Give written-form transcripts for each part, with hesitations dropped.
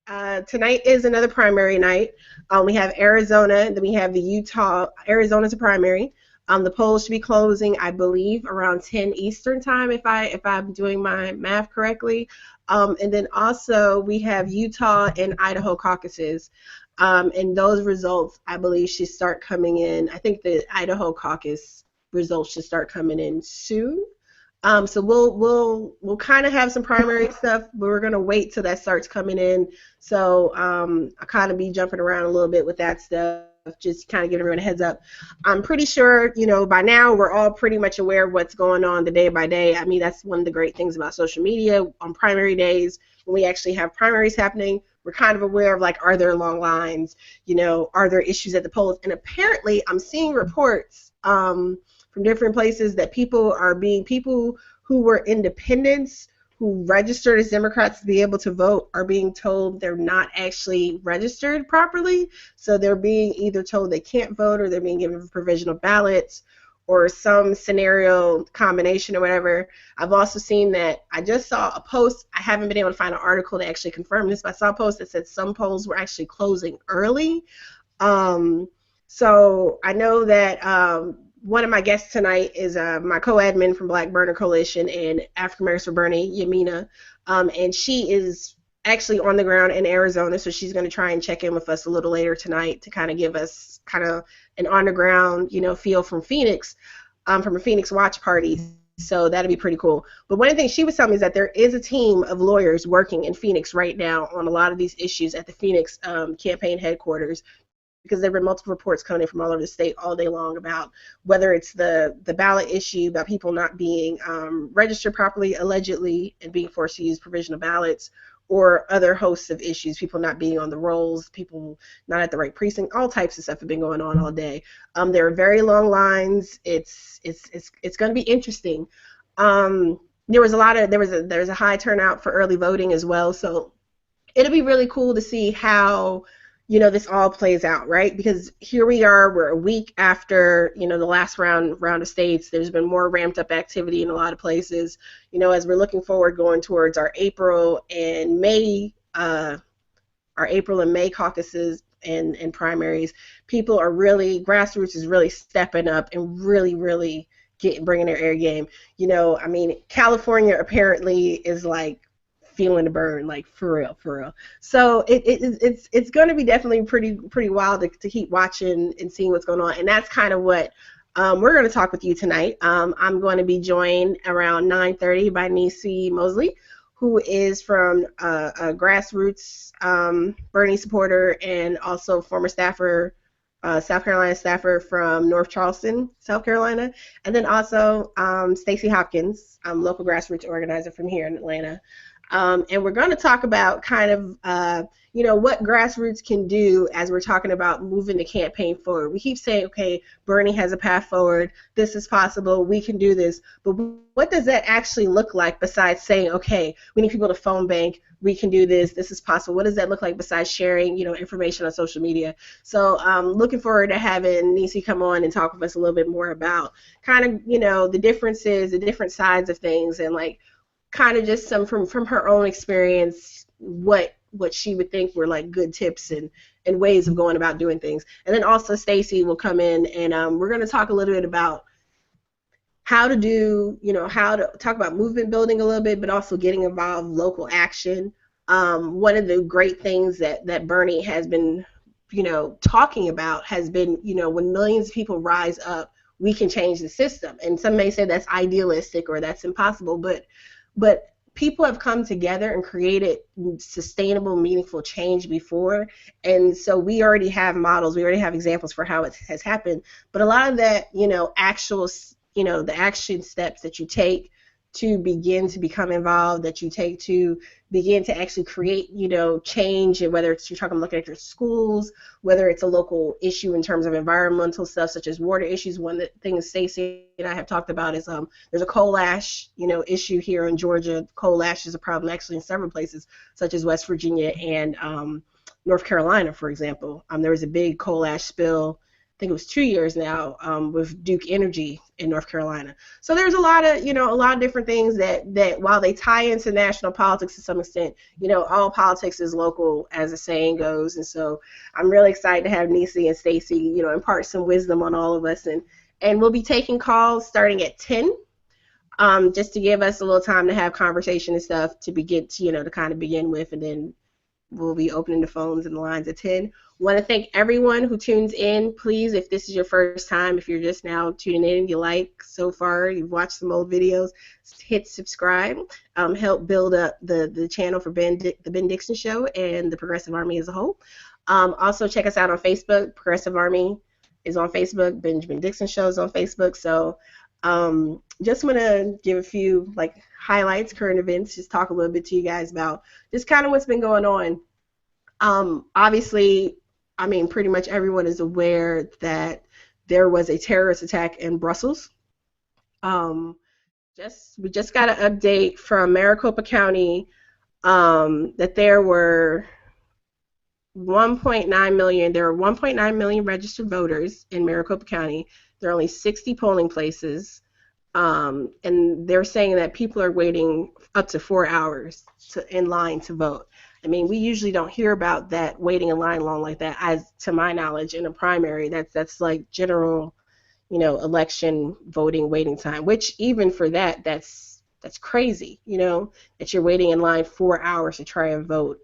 Tonight is another primary night. We have Arizona, then we have the Utah. Arizona's a primary. The polls should be closing, I believe, around 10 Eastern time, if I'm doing my math correctly. And then also we have Utah and Idaho caucuses, and those results, I believe, should start coming in. I think the Idaho caucus results should start coming in soon. So we'll kind of have some primary stuff, but we're gonna wait till that starts coming in. So I kind of be jumping around a little bit with that stuff, just kind of giving everyone a heads up. I'm pretty sure, by now we're all pretty much aware of what's going on the day by day. I mean, that's one of the great things about social media. On primary days, when we actually have primaries happening, we're kind of aware of, like, are there long lines? Are there issues at the polls? And apparently, I'm seeing reports from different places that people who were independents who registered as Democrats to be able to vote are being told they're not actually registered properly. So they're being either told they can't vote, or they're being given provisional ballots, or some scenario combination or whatever. I've also seen that I just saw a post. I haven't been able to find an article to actually confirm this, but I saw a post that said some polls were actually closing early. So I know that one of my guests tonight is my co-admin from Black Burner Coalition and African Americans for Bernie, Yamina, and she is actually on the ground in Arizona, so she's going to try and check in with us a little later tonight to kind of give us kind of an on-the-ground, feel from Phoenix, from a Phoenix watch party. So that'd be pretty cool. But one of the things she was telling me is that there is a team of lawyers working in Phoenix right now on a lot of these issues at the Phoenix campaign headquarters, because there have been multiple reports coming in from all over the state all day long about whether it's the ballot issue, about people not being registered properly, allegedly, and being forced to use provisional ballots, or other hosts of issues, people not being on the rolls, people not at the right precinct, all types of stuff have been going on all day. There are very long lines. It's going to be interesting. There's a high turnout for early voting as well, so it'll be really cool to see how this all plays out, right? Because here we are, we're a week after, the last round of states. There's been more ramped up activity in a lot of places, as we're looking forward going towards our April and May caucuses and primaries. People are really, grassroots is really stepping up and really, really bringing their air game. I mean, California apparently is like feeling the burn, like for real. So it's going to be definitely pretty wild to keep watching and seeing what's going on, and that's kind of what we're going to talk with you tonight. I'm going to be joined around 9:30 by Niecy Mosley, who is from a grassroots Bernie supporter and also former staffer, South Carolina staffer from North Charleston, South Carolina, and then also Stacey Hopkins, local grassroots organizer from here in Atlanta. And we're going to talk about kind of, what grassroots can do as we're talking about moving the campaign forward. We keep saying, okay, Bernie has a path forward. This is possible. We can do this. But what does that actually look like besides saying, okay, we need people to phone bank. We can do this. This is possible. What does that look like besides sharing, information on social media? So looking forward to having Niecy come on and talk with us a little bit more about kind of, the differences, the different sides of things, and like, kind of just some from her own experience, what she would think were like good tips and ways of going about doing things. And then also Stacey will come in and we're going to talk a little bit about how to talk about movement building a little bit, but also getting involved local action. One of the great things that Bernie has been, talking about has been, when millions of people rise up, we can change the system. And some may say that's idealistic or that's impossible, but people have come together and created sustainable, meaningful change before, and so we already have models, we already have examples for how it has happened. But a lot of that, the action steps that you take to begin to become involved, that you take to begin to actually create, change, and whether it's you're talking looking at your schools, whether it's a local issue in terms of environmental stuff such as water issues. One of the things Stacey and I have talked about is there's a coal ash, issue here in Georgia. Coal ash is a problem actually in several places such as West Virginia and North Carolina, for example. There was a big coal ash spill think it was 2 years now, with Duke Energy in North Carolina. So there's a lot of, a lot of different things that while they tie into national politics to some extent, all politics is local, as the saying goes. And so I'm really excited to have Nisi and Stacy, impart some wisdom on all of us. And we'll be taking calls starting at 10, just to give us a little time to have conversation and stuff to begin to, to kind of begin with, and then we'll be opening the phones and the lines at 10. Want to thank everyone who tunes in. Please, if this is your first time, if you're just now tuning in, you like so far, you've watched some old videos, hit subscribe. Help build up the channel for the Ben Dixon Show and the Progressive Army as a whole. Also, check us out on Facebook. Progressive Army is on Facebook. Benjamin Dixon Show is on Facebook. So just want to give a few highlights, current events, just talk a little bit to you guys about just kind of what's been going on. Obviously, pretty much everyone is aware that there was a terrorist attack in Brussels. We just got an update from Maricopa County that there were 1.9 million. There were 1.9 million registered voters in Maricopa County. There are only 60 polling places, and they're saying that people are waiting up to 4 hours in line to vote. We usually don't hear about that waiting in line long like that, as to my knowledge, in a primary. That's like general, election voting waiting time. Which even for that's crazy. That you're waiting in line 4 hours to try and vote.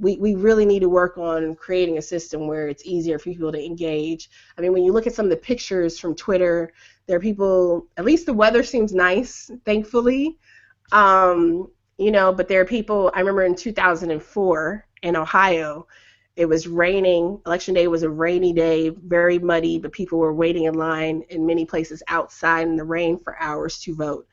We really need to work on creating a system where it's easier for people to engage. When you look at some of the pictures from Twitter, there are people, at least the weather seems nice, thankfully. But there are people, I remember in 2004 in Ohio, it was raining. Election day was a rainy day, very muddy, but people were waiting in line in many places outside in the rain for hours to vote.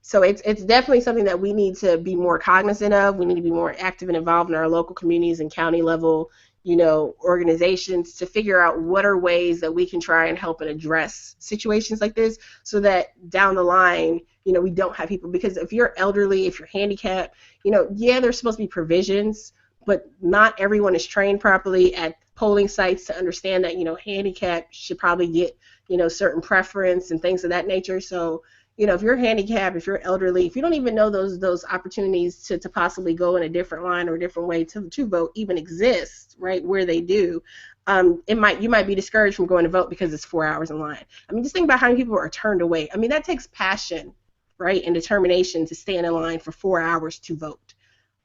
So it's definitely something that we need to be more cognizant of. We need to be more active and involved in our local communities and county level, organizations, to figure out what are ways that we can try and help and address situations like this, so that down the line, we don't have people, because if you're elderly, if you're handicapped, yeah, there's supposed to be provisions, but not everyone is trained properly at polling sites to understand that, handicapped should probably get, certain preference and things of that nature. So, if you're handicapped, if you're elderly, if you don't even know those opportunities to possibly go in a different line or a different way to vote even exist, right, where they do, you might be discouraged from going to vote because it's 4 hours in line. Just think about how many people are turned away. That takes passion, right, and determination to stand in line for 4 hours to vote.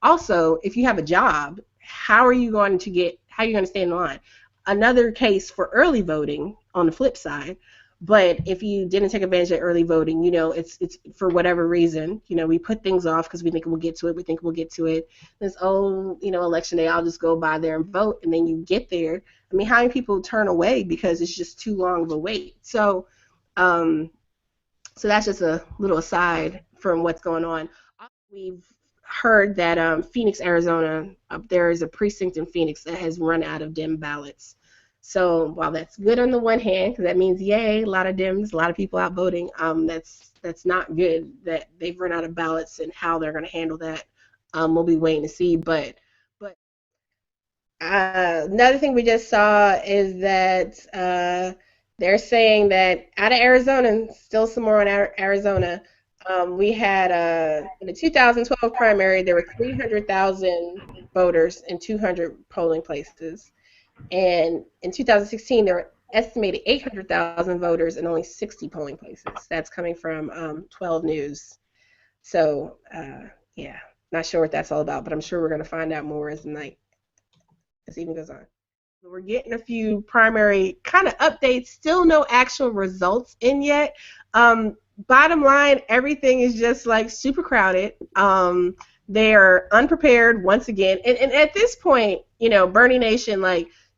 Also, if you have a job, how are you going to stand in line? Another case for early voting on the flip side. But if you didn't take advantage of early voting, it's for whatever reason, we put things off because we think we'll get to it. This, election day, I'll just go by there and vote. And then you get there. How many people turn away because it's just too long of a wait? So, so that's just a little aside from what's going on. We've heard that Phoenix, Arizona, there is a precinct in Phoenix that has run out of Dem ballots. So while that's good on the one hand, because that means, yay, a lot of Dems, a lot of people out voting, that's not good that they've run out of ballots, and how they're going to handle that, we'll be waiting to see. But another thing we just saw is that they're saying that out of Arizona, still some more on Arizona, we had in the 2012 primary, there were 300,000 voters in 200 polling places. And in 2016, there were estimated 800,000 voters in only 60 polling places. That's coming from 12 News. So, yeah, not sure what that's all about, but I'm sure we're going to find out more as the evening goes on. We're getting a few primary kind of updates. Still no actual results in yet. Bottom line, everything is just super crowded. They're unprepared once again. And at this point, Bernie Nation,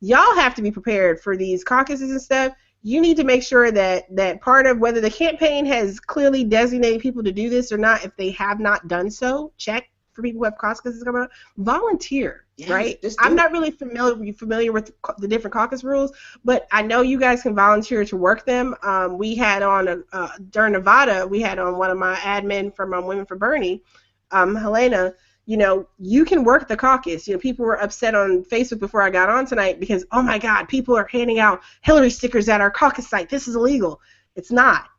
y'all have to be prepared for these caucuses and stuff. You need to make sure that part of whether the campaign has clearly designated people to do this or not, if they have not done so, check for people who have caucuses coming up. Volunteer, yes, right? I'm not really familiar with the different caucus rules, but I know you guys can volunteer to work them. We had on, during Nevada, we had on one of my admin from Women for Bernie, Helena. you know, you can work the caucus. You know, people were upset on Facebook before I got on tonight because, oh my God, people are handing out Hillary stickers at our caucus site. This is illegal. It's not.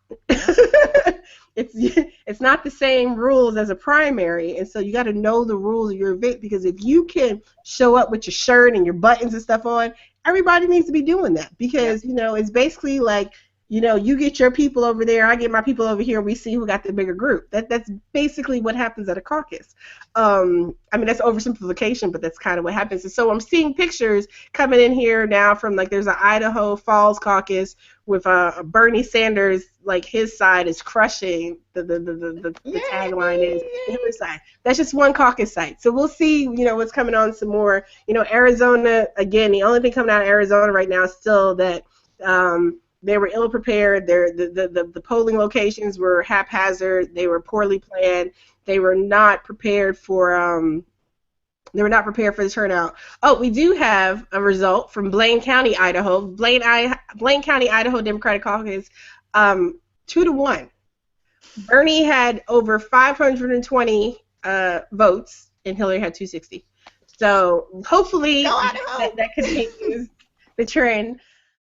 It's not the same rules as a primary, and so you got to know the rules of your event, because if you can show up with your shirt and your buttons and stuff on, everybody needs to be doing that, because you know, it's basically like, you know, you get your people over there, I get my people over here, and we see who got the bigger group. That's basically what happens at a caucus. I mean, that's oversimplification, but that's kind of what happens. And so I'm seeing pictures coming in here now from, like, there's an Idaho Falls caucus with Bernie Sanders, like, his side is crushing the tagline is the Hillary side. That's just one caucus site. So we'll see, you know, what's coming on some more. You know, Arizona, again, the only thing coming out of Arizona right now is still that they were ill prepared. The polling locations were haphazard. They were poorly planned. They were not prepared for the turnout. Oh, we do have a result from Blaine County, Idaho. Blaine County, Idaho Democratic Caucus, 2-1. Bernie had over 520 votes, and Hillary had 260. So hopefully that continues the trend.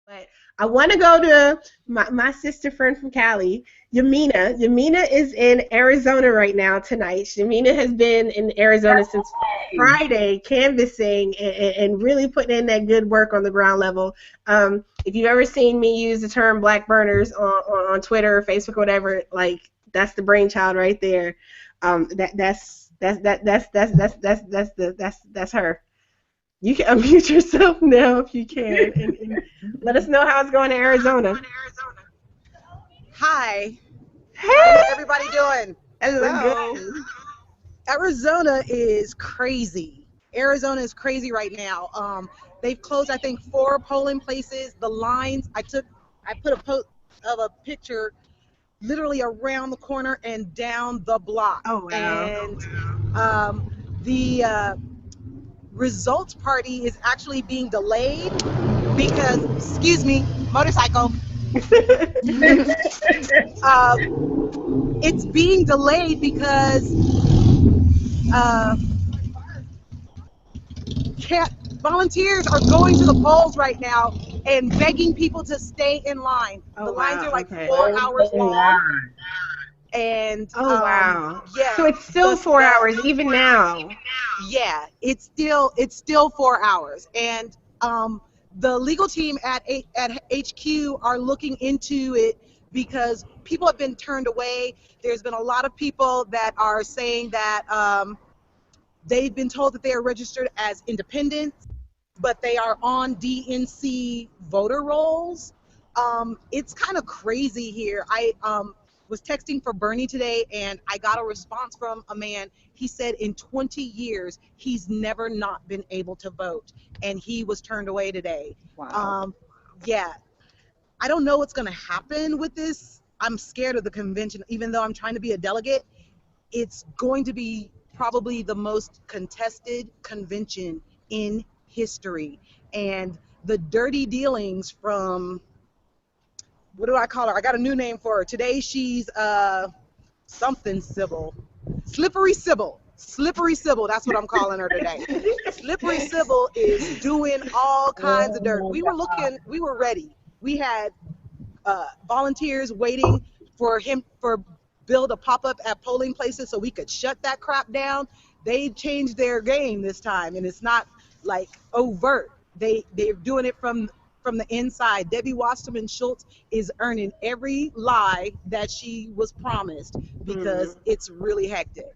But I want to go to my sister friend from Cali, Yamina. Yamina is in Arizona right now tonight. Yamina has been in Arizona since Friday, canvassing and really putting in that good work on the ground level. If you've ever seen me use the term black burners on Twitter or Facebook or whatever, like, that's the brainchild right there. That's her. You can unmute yourself now if you can, and let us know how it's going in Arizona. Hi. Hey. How's everybody doing? Hello. Arizona is crazy. Arizona is crazy right now. They've closed, I think, 4 polling places. The lines, I put a post of a picture literally around the corner and down the block. Oh, wow. And the results party is actually being delayed because, excuse me, motorcycle. It's being delayed because volunteers are going to the polls right now and begging people to stay in line. Oh, the lines wow. are like Okay. 4 hours long. And oh, wow. yeah. So it's still 4 hours even now. Yeah, it's still 4 hours, and the legal team at HQ are looking into it because people have been turned away. There's been a lot of people that are saying that they've been told that they are registered as independents, but they are on DNC voter rolls. It's kind of crazy here. I was texting for Bernie today, and I got a response from a man. He said in 20 years, he's never not been able to vote, and he was turned away today. Wow. Yeah. I don't know what's going to happen with this. I'm scared of the convention, even though I'm trying to be a delegate. It's going to be probably the most contested convention in history. And the dirty dealings from, what do I call her? I got a new name for her. Today she's something Sybil. Slippery Sybil. Slippery Sybil, that's what I'm calling her today. Slippery Sybil is doing all kinds of dirt. We were ready. We had volunteers waiting for Bill to pop up at polling places so we could shut that crap down. They changed their game this time, and it's not like overt. They're doing it from the inside. Debbie Wasserman Schultz is earning every lie that she was promised because it's really hectic.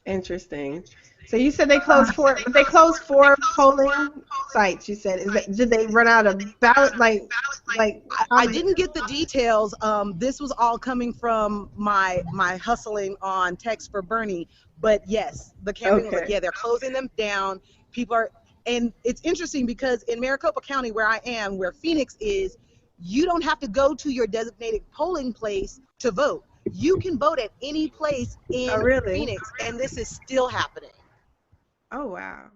Interesting. So you said they closed 4, but they closed 4 polling sites. You said, did they run out of ballot? Like I didn't get the details. This was all coming from my hustling on text for Bernie. But yes, the campaign was like, yeah, they're closing them down. People are, and it's interesting because in Maricopa County, where I am, where Phoenix is, you don't have to go to your designated polling place to vote. You can vote at any place in Phoenix, and this is still happening. Oh, wow.